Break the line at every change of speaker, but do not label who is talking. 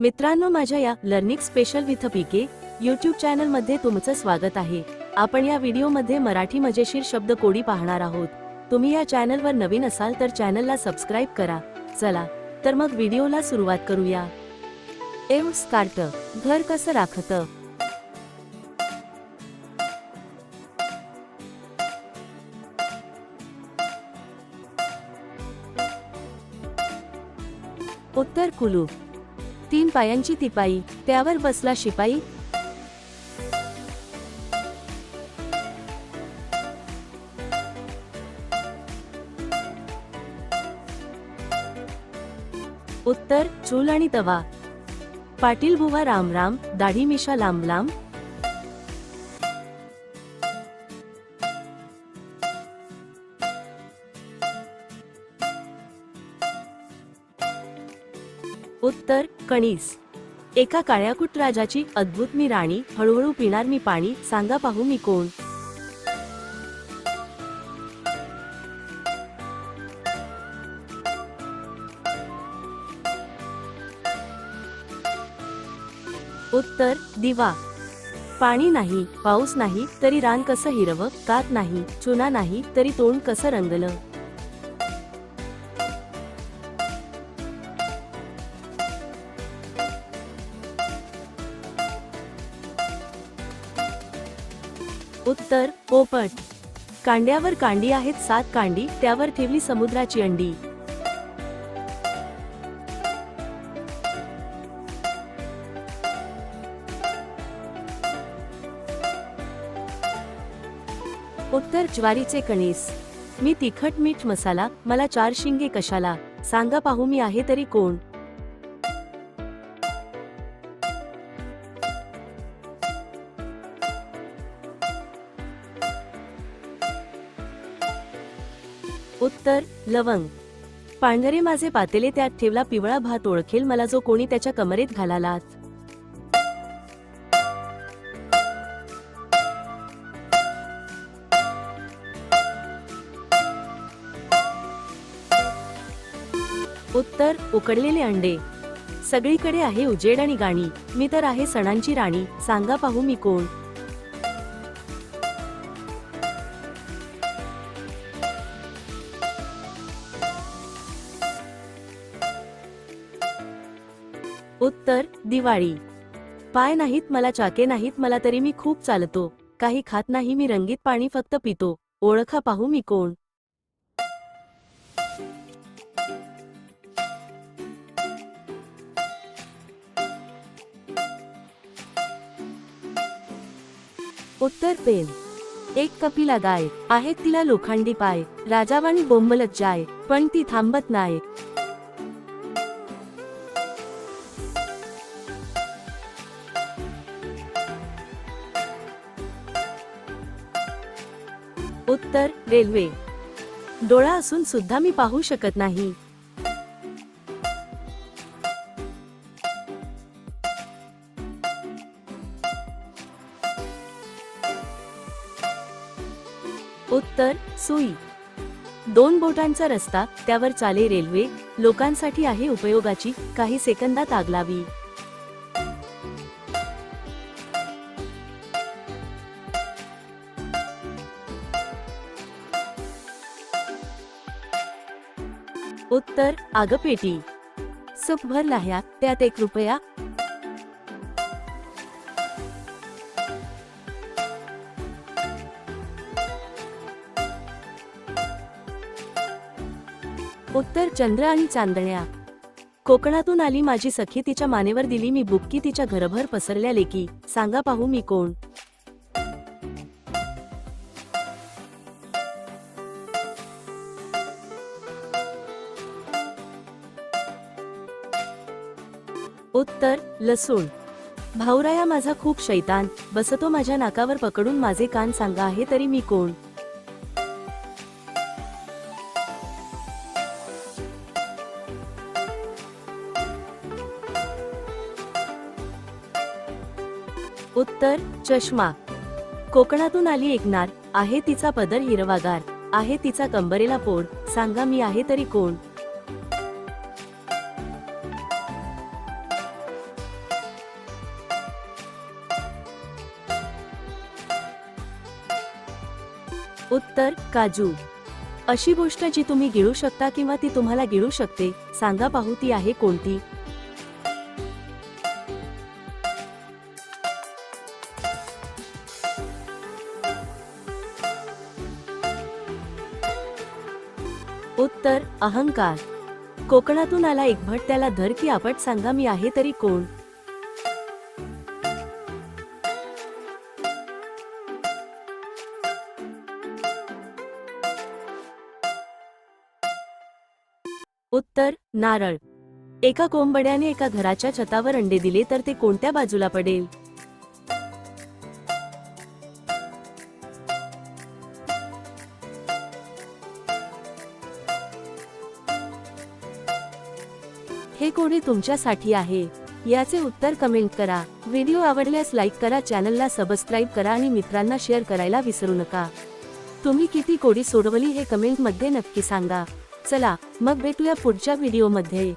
मित्रांनो, माझ्या या learning special with PK YouTube channel मध्ये तुमचं स्वागत आहे। आपण या व्हिडिओ मध्ये मराठी मजेशीर शब्द कोडी पाहणार आहोत। तुम्ही या चॅनल वर नवीन असाल तर चॅनलला सबस्क्राइब करा। चला तर मग व्हिडिओला सुरुवात करूया। स्कार्ट, घर कसं राखतं? उत्तर कुलूप, 3 पायांची तिपाई, त्यावर बसला शिपाई। उत्तर चूल आणि तवा, पाटील बुवा राम राम, दाढी मिशा लांब लांब। उत्तर कणीस, एका काळ्याकुट राजाची अद्भुत मी राणी, हळूहळू पिणार मी पाणी, सांगा पाहू मी कोण? उत्तर दिवा, पाणी नाही, पाऊस नाही, तरी रान कसं हिरवं, कात नाही, चुना नाही, तरी तोंड कसं रंगलं? उत्तर पोपट, कांड्यावर कांडी आहेत 7 कांडी, त्यावर ठेवली समुद्राची अंडी। उत्तर ज्वारीचे कणीस, मी तिखट मीठ मसाला, मला 4 शिंगे कशाला, सांगा पाहू मी आहे तरी कोण? उत्तर लवंग, पांढरे माझे पातेले, त्यात ठेवला पिवळा भात, ओळखेल मला जो कोणी त्याच्या कमरेत घालालात। उत्तर उकडलेले अंडे, सगळीकडे आहे उजेड आणि गाणी, मी तर आहे सणांची राणी, सांगा पाहू मी कोण? उत्तर दिवाळी, पाय नाहीत मला, चाके नाहीत मला, तरी मी खूप चालतो, काही खात नाही मी, रंगीत पाणी फक्त पितो, ओळखा पाहू मी कोण? उत्तर पेन, एक कपिला गाय, आहेत तिला लोखंडी पाय, राजावाणी बोंबलत जाय, पण ती थांबत नाय। उत्तर रेल्वे, डोळा असून सुद्धा मी पाहू शकत नाही। उत्तर सुई, 2 बोटांचा रस्ता, त्यावर चाले रेल्वे, लोकांसाठी आहे उपयोगाची, काही सेकंदात आग लावी। उत्तर आगपेटी, सुखभर लाह्या, त्यात 1 रुपया। उत्तर चंद्र आणि चांदण्या, कोकणातून आली माझी सखी, तिच्या मानेवर दिली मी बुक्की, तिच्या घरभर पसरल्या लेकी, सांगा पाहू मी कोण? उत्तर लसूण, भाऊराया माझा खूप शैतान, बसतो माझ्या नाकावर पकडून माझे कान, सांगा आहे तरी मी कोण? उत्तर चष्मा, कोकणातून आली एक नार, आहे तिचा पदर हिरवागार, आहे तिचा कंबरेला पोड, सांगा मी आहे तरी कोण? उत्तर काजू. अशी गोष्ट जी तुम्ही गिळू शकता किंवा ती तुम्हाला गिळू शकते, सांगा पाहू ती आहे कोणती? उत्तर अहंकार. कोकणातून आला एक भट त्याला धर की आपट, सांगा मी आहे तरी कोण? उत्तर नारळ. एका कोंबड्याने एका घराच्या छतावर अंडे दिले तर ते कोणत्या बाजूला पडेल? हे कोणी तुमच्यासाठी आहे. याचे उत्तर कमेंट करा. व्हिडिओ आवडल्यास लाईक करा, चॅनलला सबस्क्राईब करा आणि मित्रांना शेअर करायला विसरू नका. तुम्ही किती कोडी सोडवली हे कमेंट मध्ये नक्की सांगा. चला मग भेटूया पुढच्या व्हिडिओमध्ये.